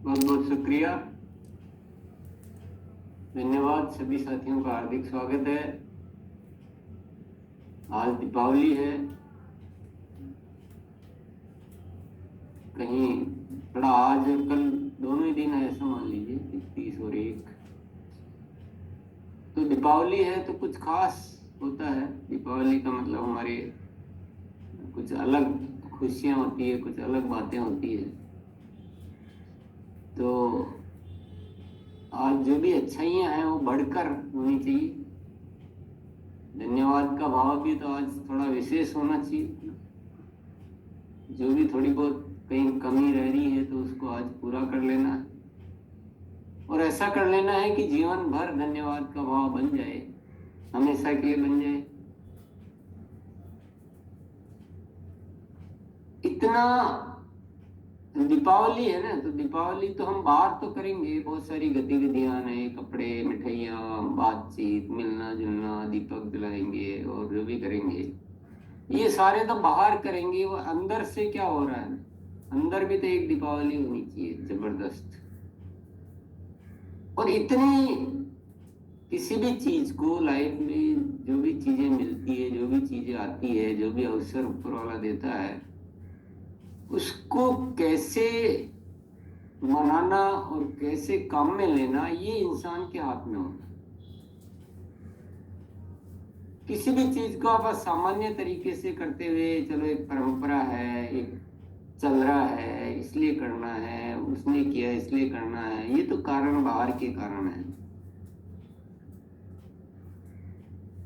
बहुत बहुत शुक्रिया, धन्यवाद। सभी साथियों का हार्दिक स्वागत है। आज दीपावली है, कहीं थोड़ा आज और कल दोनों ही दिन है ऐसा मान लीजिए, 31 और 1। तो दीपावली है तो कुछ खास होता है। दीपावली का मतलब हमारे कुछ अलग खुशियां होती है, कुछ अलग बातें होती है। तो आज जो भी अच्छाइयां हैं वो बढ़कर होनी चाहिए। धन्यवाद का भाव भी तो आज थोड़ा विशेष होना चाहिए। जो भी थोड़ी बहुत कहीं कमी रह रही है तो उसको आज पूरा कर लेना है, और ऐसा कर लेना है कि जीवन भर धन्यवाद का भाव बन जाए, हमेशा के लिए बन जाए। इतना दीपावली है ना, तो दीपावली तो हम बाहर तो करेंगे, बहुत सारी गतिविधियां हैं, कपड़े, मिठाइयाँ, बातचीत, मिलना जुलना, दीपक जलाएंगे और जो भी करेंगे ये सारे तो बाहर करेंगे। वो अंदर से क्या हो रहा है, अंदर भी तो एक दीपावली होनी चाहिए जबरदस्त। और इतनी किसी भी चीज को लाइफ में जो भी चीजें मिलती है, जो भी चीजें आती है, जो भी अवसर ऊपर वाला देता है, उसको कैसे मनाना और कैसे काम में लेना ये इंसान के हाथ में होता है। किसी भी चीज को आप सामान्य तरीके से करते हुए चलो, एक परंपरा है, एक चल रहा है इसलिए करना है, उसने किया इसलिए करना है, ये तो कारण बाहर के कारण है।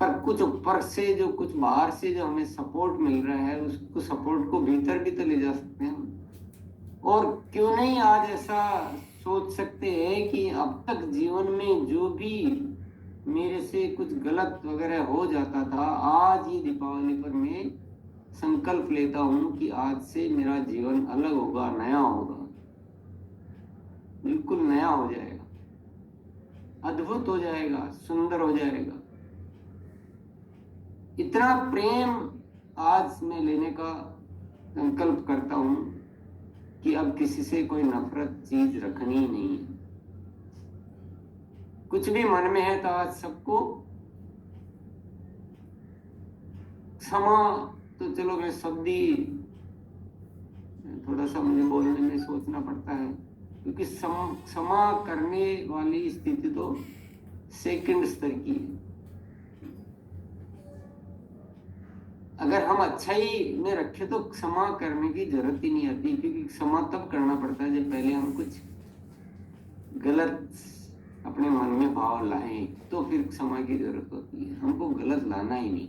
पर कुछ ऊपर से जो, कुछ बाहर से जो हमें सपोर्ट मिल रहा है, उसको सपोर्ट को भीतर भी तो ले जा सकते हैं। और क्यों नहीं आज ऐसा सोच सकते हैं कि अब तक जीवन में जो भी मेरे से कुछ गलत वगैरह हो जाता था, आज ही दीपावली पर मैं संकल्प लेता हूं कि आज से मेरा जीवन अलग होगा, नया होगा, बिल्कुल नया हो जाएगा, अद्भुत हो जाएगा, सुंदर हो जाएगा। इतना प्रेम आज मैं लेने का संकल्प करता हूं कि अब किसी से कोई नफरत चीज रखनी ही नहीं है। कुछ भी मन में है तो आज सबको क्षमा, तो चलो मैं शब्द ही थोड़ा सा मुझे बोलने में सोचना पड़ता है, क्योंकि क्षमा करने वाली स्थिति तो सेकंड स्तर की है। अगर हम अच्छाई में रखे तो क्षमा करने की जरूरत ही नहीं आती, क्योंकि क्षमा तब करना पड़ता है जब पहले हम कुछ गलत अपने मन में भाव लाएं, तो फिर क्षमा की जरूरत होती है। हमको गलत लाना ही नहीं,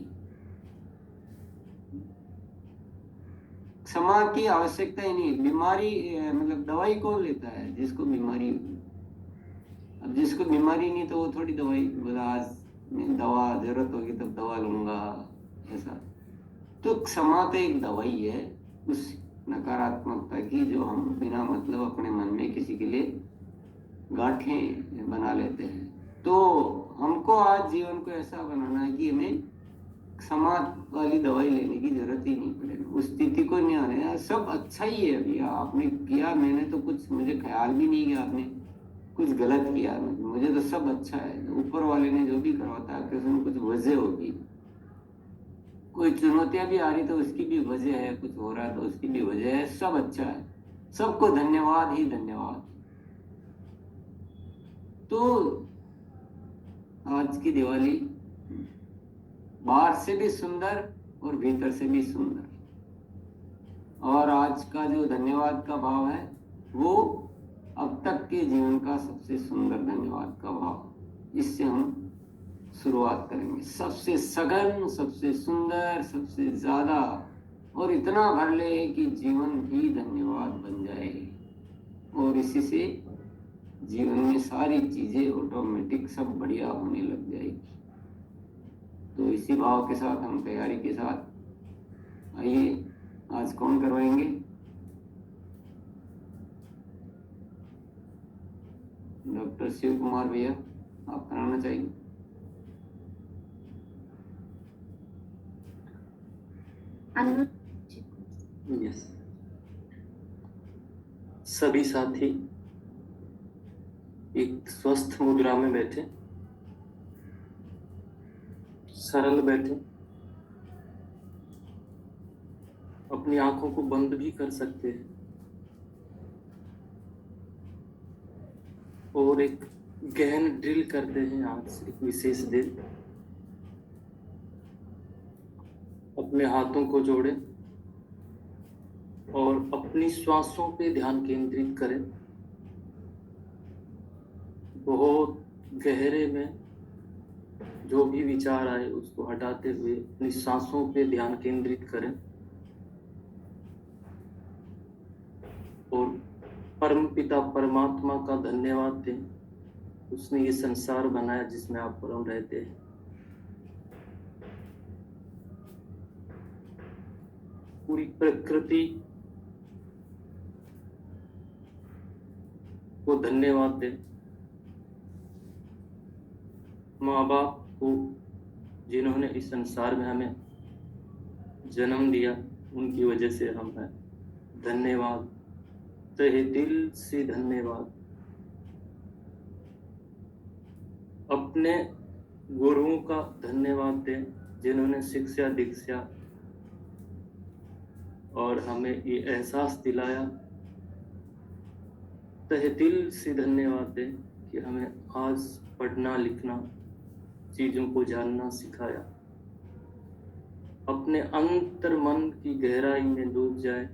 क्षमा की आवश्यकता ही नहीं। बीमारी मतलब दवाई कौन लेता है? जिसको बीमारी। अब जिसको बीमारी नहीं तो वो थोड़ी दवाई बोला आज दवा जरूरत होगी तब दवा लूंगा, ऐसा। तो क्षमा तो एक दवाई है उस नकारात्मकता की जो हम बिना मतलब अपने मन में किसी के लिए गांठें बना लेते हैं। तो हमको आज जीवन को ऐसा बनाना है कि हमें क्षमा वाली दवाई लेने की जरूरत ही नहीं पड़ेगा, उस स्थिति को नहीं आने। यार सब अच्छा ही है भैया, आपने किया, मैंने तो कुछ, मुझे ख्याल भी नहीं कि आपने कुछ गलत किया, मुझे तो सब अच्छा है। ऊपर वाले ने जो भी करवाता है कि उसमें कुछ वजह होगी, कोई चुनौतियां भी आ रही तो उसकी भी वजह है, कुछ हो रहा है तो उसकी भी वजह है, सब अच्छा है, सबको धन्यवाद ही धन्यवाद। तो आज की दिवाली बाहर से भी सुंदर और भीतर से भी सुंदर, और आज का जो धन्यवाद का भाव है वो अब तक के जीवन का सबसे सुंदर धन्यवाद का भाव। इससे हम शुरुआत करेंगे, सबसे सघन, सबसे सुंदर, सबसे ज्यादा, और इतना भर ले कि जीवन भी धन्यवाद बन जाए, और इसी से जीवन में सारी चीजें ऑटोमेटिक सब बढ़िया होने लग जाएगी। तो इसी भाव के साथ हम तैयारी के साथ आइए, आज कौन करवाएंगे? डॉक्टर शिव कुमार भैया, आप कराना चाहिए। यस, सभी साथी एक स्वस्थ मुद्रा में बैठे, सरल बैठे, अपनी आंखों को बंद भी कर सकते हैं और एक गहन ड्रिल करते हैं आज एक विशेष दिन। अपने हाथों को जोड़ें और अपनी श्वासों पे ध्यान केंद्रित करें। बहुत गहरे में जो भी विचार आए उसको हटाते हुए अपनी सांसों पे ध्यान केंद्रित करें और परम पिता परमात्मा का धन्यवाद दें। उसने ये संसार बनाया जिसमें आप परम रहते हैं। पूरी प्रकृति को धन्यवाद दें। माँ बाप को जिन्होंने इस संसार में हमें जन्म दिया, उनकी वजह से हम हैं। धन्यवाद, तहे दिल से धन्यवाद। अपने गुरुओं का धन्यवाद दें जिन्होंने शिक्षा दीक्षा और हमें ये एहसास दिलाया। तहे दिल से धन्यवाद दें कि हमें आज पढ़ना लिखना, चीजों को जानना सिखाया। अपने अंतर मन की गहराई में डूब जाए।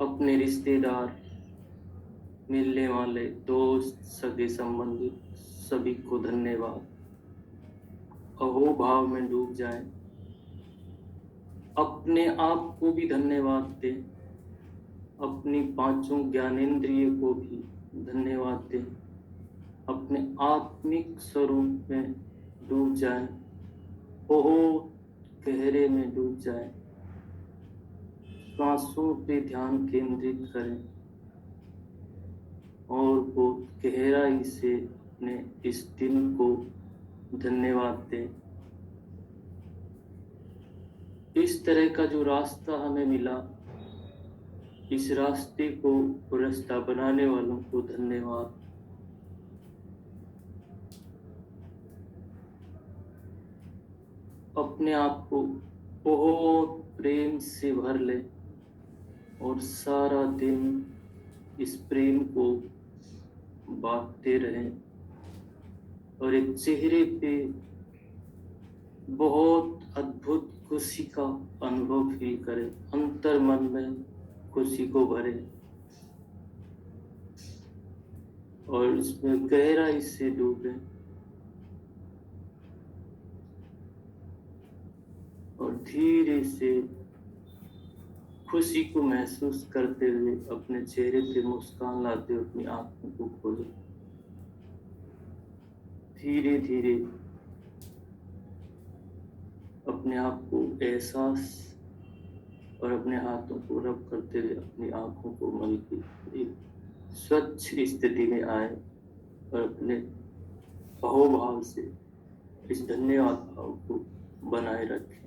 अपने रिश्तेदार, मिलने वाले, दोस्त, सगे संबंधी सभी को धन्यवाद। अहो भाव में डूब जाए। अपने आप को भी धन्यवाद दें। अपनी पांचों ज्ञानेंद्रिय को भी धन्यवाद दें। अपने आत्मिक स्वरूप में डूब जाए, बहुत गहरे में डूब जाए। श्वासों पे ध्यान केंद्रित करें और बहुत गहराई से अपने इस दिन को धन्यवाद दें। इस तरह का जो रास्ता हमें मिला, इस रास्ते को रास्ता बनाने वालों को धन्यवाद। अपने आप को बहुत प्रेम से भर ले और सारा दिन इस प्रेम को बांटते रहें और एक चेहरे पे बहुत अद्भुत खुशी का अनुभव फील करें। अंतर मन में खुशी को भरे और इसमें गहराई से डूबे और धीरे से खुशी को महसूस करते हुए अपने चेहरे पे मुस्कान लाते हुए अपनी आंखों को खोलें। धीरे धीरे अपने आप को एहसास और अपने हाथों को रब करते हुए अपनी आंखों को मल के एक स्वच्छ स्थिति में आए और अपने अहोभाव से इस धन्यवाद भाव को बनाए रखें।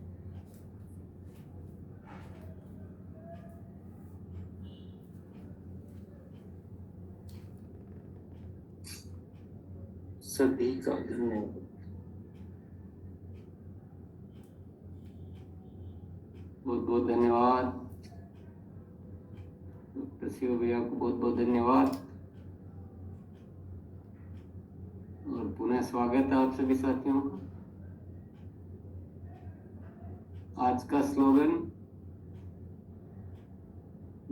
सभी का धन्यवाद। बहुत बहुत धन्यवाद डॉक्टर शिव भैया को, बहुत बहुत धन्यवाद और पुनः स्वागत है आप सभी साथियों का। आज का स्लोगन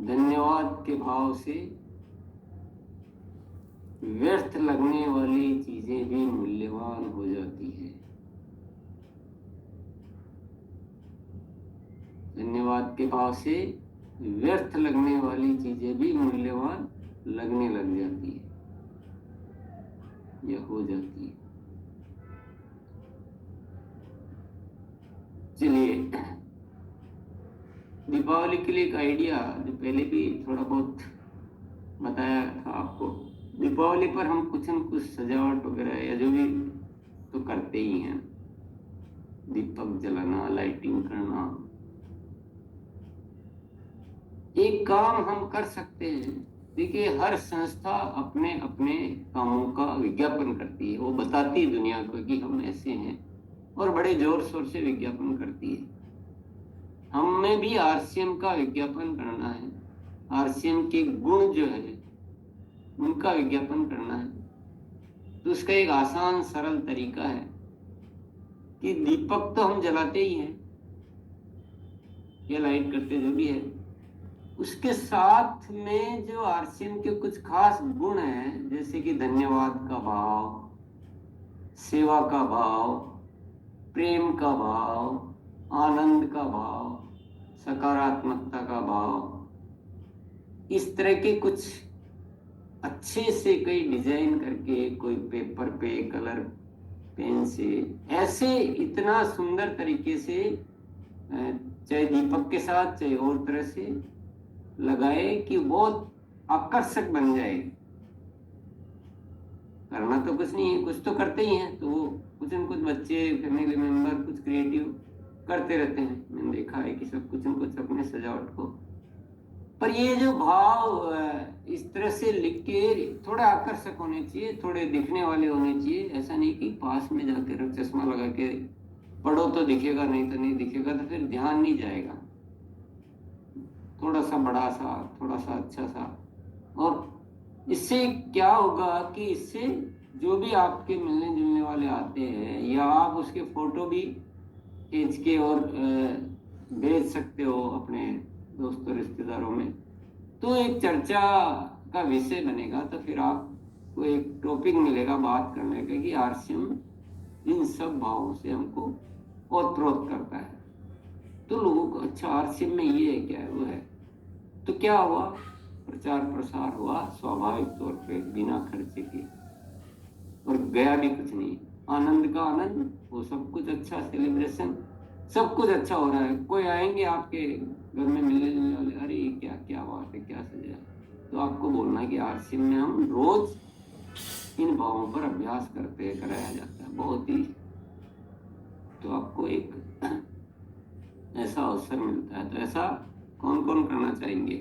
धन्यवाद के भाव से व्यर्थ लगने वाली चीजें भी मूल्यवान हो जाती है। धन्यवाद के भाव से व्यर्थ लगने वाली चीजें भी मूल्यवान लगने लग जाती है या हो जाती है। चलिए, दीपावली के लिए एक आइडिया जो पहले भी थोड़ा बहुत बताया था आपको। दीपावली पर हम कुछ न कुछ सजावट वगैरह या जो भी तो करते ही हैं। दीपक जलाना, लाइटिंग करना। एक काम हम कर सकते हैं देखिए, हर संस्था अपने अपने कामों का विज्ञापन करती है, वो बताती है दुनिया को कि हम ऐसे हैं, और बड़े जोर शोर से विज्ञापन करती है। हमें भी आरसीएम का विज्ञापन करना है, आरसीएम के गुण जो है उनका विज्ञापन करना है। तो उसका एक आसान सरल तरीका है कि दीपक तो हम जलाते ही हैं या लाइट करते, जो भी है, उसके साथ में जो आरसीएम के कुछ खास गुण हैं, जैसे कि धन्यवाद का भाव, सेवा का भाव, प्रेम का भाव, आनंद का भाव, सकारात्मकता का भाव, इस तरह के कुछ अच्छे से कई डिजाइन करके, कोई पेपर पे, कलर पेन से, ऐसे इतना सुंदर तरीके से, चाहे दीपक के साथ चाहे और तरह से लगाए कि बहुत आकर्षक बन जाए। करना तो कुछ नहीं है, कुछ तो करते ही हैं, तो वो कुछ न कुछ बच्चे, फैमिली मेंबर कुछ क्रिएटिव करते रहते हैं। मैंने देखा है कि सब कुछ न कुछ अपने सजावट को, पर ये जो भाव इस तरह से लिख के थोड़े आकर्षक होने चाहिए, थोड़े दिखने वाले होने चाहिए। ऐसा नहीं कि पास में जाकर चश्मा लगा के पढ़ो तो दिखेगा, नहीं तो नहीं दिखेगा, तो फिर ध्यान नहीं जाएगा। थोड़ा सा बड़ा सा, थोड़ा सा अच्छा सा। और इससे क्या होगा कि इससे जो भी आपके मिलने जुलने वाले आते हैं, या आप उसके फोटो भी खींच के और भेज सकते हो अपने दोस्तों रिश्तेदारों में, तो एक चर्चा का विषय बनेगा। तो फिर आपको एक टॉपिक मिलेगा बात करने का कि आरसीएम इन सब भावों से हमको ओतप्रोत करता है। तो लोगों को अच्छा आरसीएम में ये है, क्या है, वो है। तो क्या हुआ, प्रचार प्रसार हुआ स्वाभाविक तौर पे, बिना खर्चे के, और गया भी कुछ नहीं। आनंद का आनंद, वो सब कुछ अच्छा, सेलिब्रेशन सब कुछ अच्छा हो रहा है। कोई आएंगे आपके घर में मिलने जुलने वाले, अरे क्या क्या बात है, क्या सजा, तो आपको बोलना है कि आरसीएम में हम रोज इन भावों पर अभ्यास करते कराया जाता है, बहुत ही। तो आपको एक ऐसा अवसर मिलता है। तो ऐसा कौन कौन करना चाहेंगे?